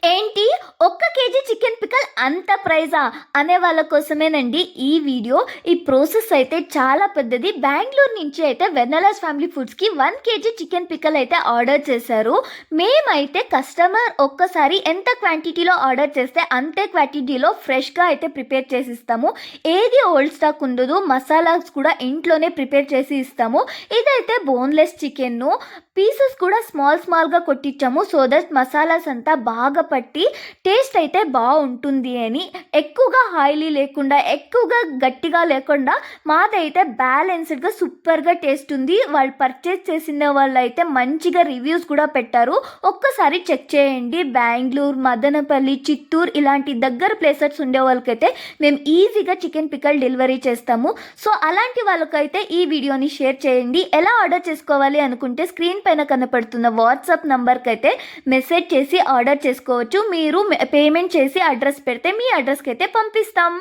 ఏంటి? ఒక్క KG chicken pickle అంత ప్రైజా? అనే వాళ్ళ కోసమేనండి ఈ వీడియో. ఈ ప్రాసెస్ అయితే చాలా పెద్దది. బెంగుళూరు నుంచి అయితే వెన్నెలాస్ ఫ్యామిలీ ఫుడ్స్‌కి 1 కేజీ చికెన్ పికల్ అయితే ఆర్డర్ చేశారు. మేమైతే కస్టమర్ ఒక్కసారి ఎంత క్వాంటిటీలో ఆర్డర్ చేస్తే అంతే క్వాంటిటీలో ఫ్రెష్‌గా అయితే ప్రిపేర్ చేసి ఇస్తాము. ఏది ఓల్డ్ స్టాక్ ఉండదు. మసాలాస్ కూడా ఇంట్లోనే ప్రిపేర్ చేసి ఇస్తాము. ఇదైతే బోన్‌లెస్ చికెను. పీసెస్ కూడా స్మాల్‌గా కొట్టించాము. సో దట్ మసాలాస్ అంతా బాగా పట్టి టేస్ట్ అయితే బాగుంటుంది అని. ఎక్కువగా ఆయిలీ లేకుండా, ఎక్కువగా గట్టిగా లేకుండా మాదైతే బ్యాలెన్స్డ్‌గా సూపర్‌గా టేస్ట్ ఉంది. వాళ్ళు పర్చేస్ చేసిన వాళ్ళైతే మంచిగా రివ్యూస్ కూడా పెట్టారు. ఒక్కసారి చెక్ చేయండి. బెంగుళూరు, మదనపల్లి, చిత్తూరు ఇలాంటి దగ్గర ప్లేసెస్ ఉండే వాళ్ళకైతే మేము ఈజీగా చికెన్ పికల్ డెలివరీ చేస్తాము. సో అలాంటి వాళ్ళకైతే ఈ వీడియోని షేర్ చేయండి. ఎలా ఆర్డర్ చేసుకోవాలి అనుకుంటే స్క్రీన్ పైన కనపడుతున్న వాట్సాప్ నంబర్కి అయితే మెసేజ్ చేసి ఆర్డర్ చేసుకోవచ్చు. మీరు పేమెంట్ చేసి అడ్రస్ పెడితే మీ అడ్రస్కి అయితే పంపిస్తాం.